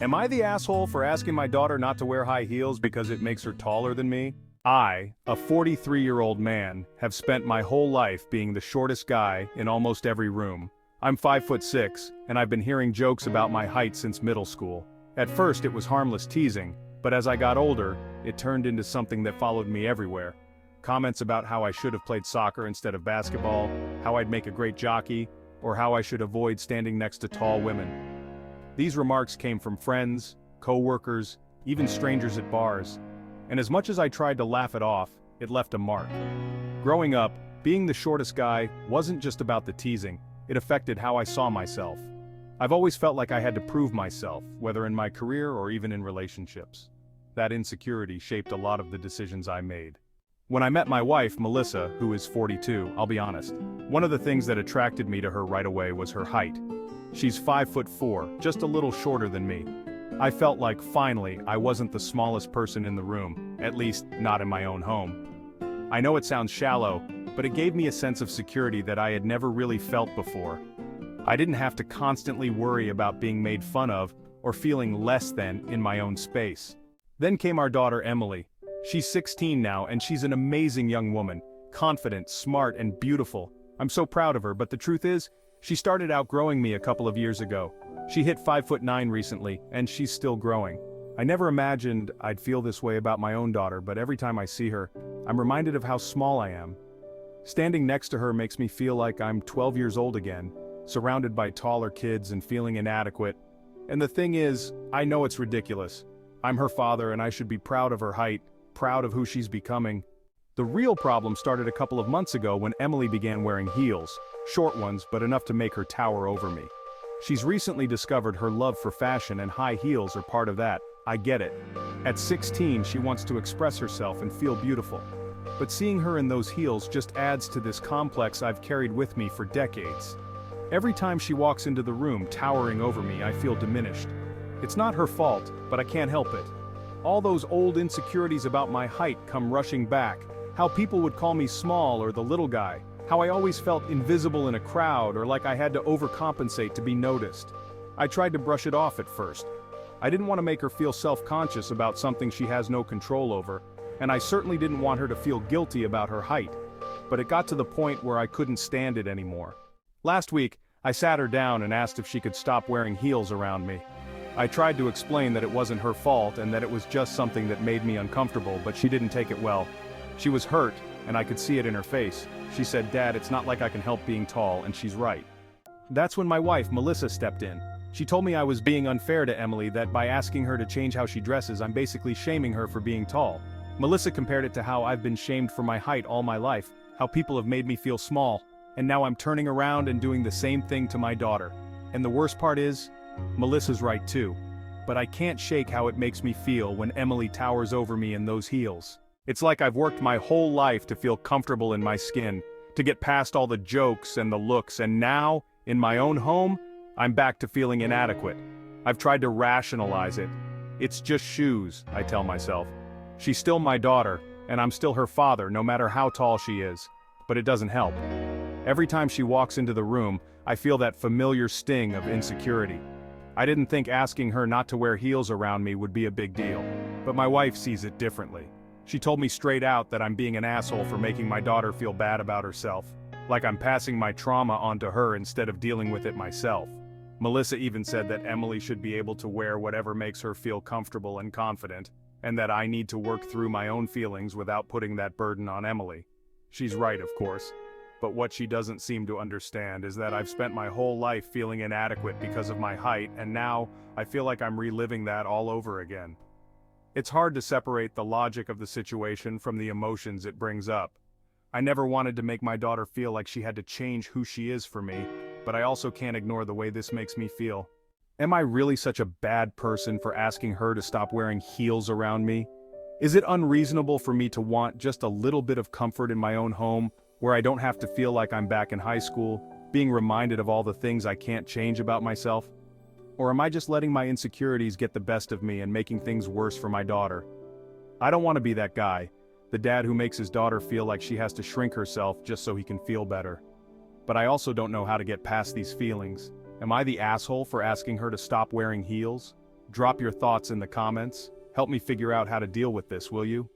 Am I the asshole for asking my daughter not to wear high heels because it makes her taller than me? I, a 43-year-old man, have spent my whole life being the shortest guy in almost every room. I'm 5'6", and I've been hearing jokes about my height since middle school. At first it was harmless teasing, but as I got older, it turned into something that followed me everywhere. Comments about how I should have played soccer instead of basketball, how I'd make a great jockey, or how I should avoid standing next to tall women. These remarks came from friends, co-workers, even strangers at bars. And as much as I tried to laugh it off, it left a mark. Growing up, being the shortest guy wasn't just about the teasing, it affected how I saw myself. I've always felt like I had to prove myself, whether in my career or even in relationships. That insecurity shaped a lot of the decisions I made. When I met my wife, Melissa, who is 42, I'll be honest, one of the things that attracted me to her right away was her height. She's 5'4", just a little shorter than me. I felt like finally I wasn't the smallest person in the room, at least not in my own home. I know it sounds shallow, but it gave me a sense of security that I had never really felt before. I didn't have to constantly worry about being made fun of or feeling less than in my own space. Then came our daughter Emily. She's 16 now and she's an amazing young woman, confident, smart, and beautiful. I'm so proud of her, but the truth is, she started outgrowing me a couple of years ago. She hit 5'9" recently, and she's still growing. I never imagined I'd feel this way about my own daughter, but every time I see her, I'm reminded of how small I am. Standing next to her makes me feel like I'm 12 years old again, surrounded by taller kids and feeling inadequate. And the thing is, I know it's ridiculous. I'm her father and I should be proud of her height, proud of who she's becoming. The real problem started a couple of months ago when Emily began wearing heels. Short ones, but enough to make her tower over me. She's recently discovered her love for fashion and high heels are part of that. I get it. At 16, she wants to express herself and feel beautiful. But seeing her in those heels just adds to this complex I've carried with me for decades. Every time she walks into the room towering over me, I feel diminished. It's not her fault, but I can't help it. All those old insecurities about my height come rushing back. How people would call me small or the little guy. How I always felt invisible in a crowd or like I had to overcompensate to be noticed. I tried to brush it off at first. I didn't want to make her feel self-conscious about something she has no control over, and I certainly didn't want her to feel guilty about her height. But it got to the point where I couldn't stand it anymore. Last week, I sat her down and asked if she could stop wearing heels around me. I tried to explain that it wasn't her fault and that it was just something that made me uncomfortable, but she didn't take it well. She was hurt, and I could see it in her face. She said, "Dad, it's not like I can help being tall," and she's right. That's when my wife, Melissa, stepped in. She told me I was being unfair to Emily, that by asking her to change how she dresses, I'm basically shaming her for being tall. Melissa compared it to how I've been shamed for my height all my life, how people have made me feel small, and now I'm turning around and doing the same thing to my daughter. And the worst part is, Melissa's right too. But I can't shake how it makes me feel when Emily towers over me in those heels. It's like I've worked my whole life to feel comfortable in my skin, to get past all the jokes and the looks, and now, in my own home, I'm back to feeling inadequate. I've tried to rationalize it. It's just shoes, I tell myself. She's still my daughter, and I'm still her father no matter how tall she is. But it doesn't help. Every time she walks into the room, I feel that familiar sting of insecurity. I didn't think asking her not to wear heels around me would be a big deal, but my wife sees it differently. She told me straight out that I'm being an asshole for making my daughter feel bad about herself, like I'm passing my trauma onto her instead of dealing with it myself. Melissa even said that Emily should be able to wear whatever makes her feel comfortable and confident, and that I need to work through my own feelings without putting that burden on Emily. She's right, of course, but what she doesn't seem to understand is that I've spent my whole life feeling inadequate because of my height, and now I feel like I'm reliving that all over again. It's hard to separate the logic of the situation from the emotions it brings up. I never wanted to make my daughter feel like she had to change who she is for me, but I also can't ignore the way this makes me feel. Am I really such a bad person for asking her to stop wearing heels around me? Is it unreasonable for me to want just a little bit of comfort in my own home, where I don't have to feel like I'm back in high school, being reminded of all the things I can't change about myself? Or am I just letting my insecurities get the best of me and making things worse for my daughter? I don't want to be that guy, the dad who makes his daughter feel like she has to shrink herself just so he can feel better. But I also don't know how to get past these feelings. Am I the asshole for asking her to stop wearing heels? Drop your thoughts in the comments. Help me figure out how to deal with this, will you?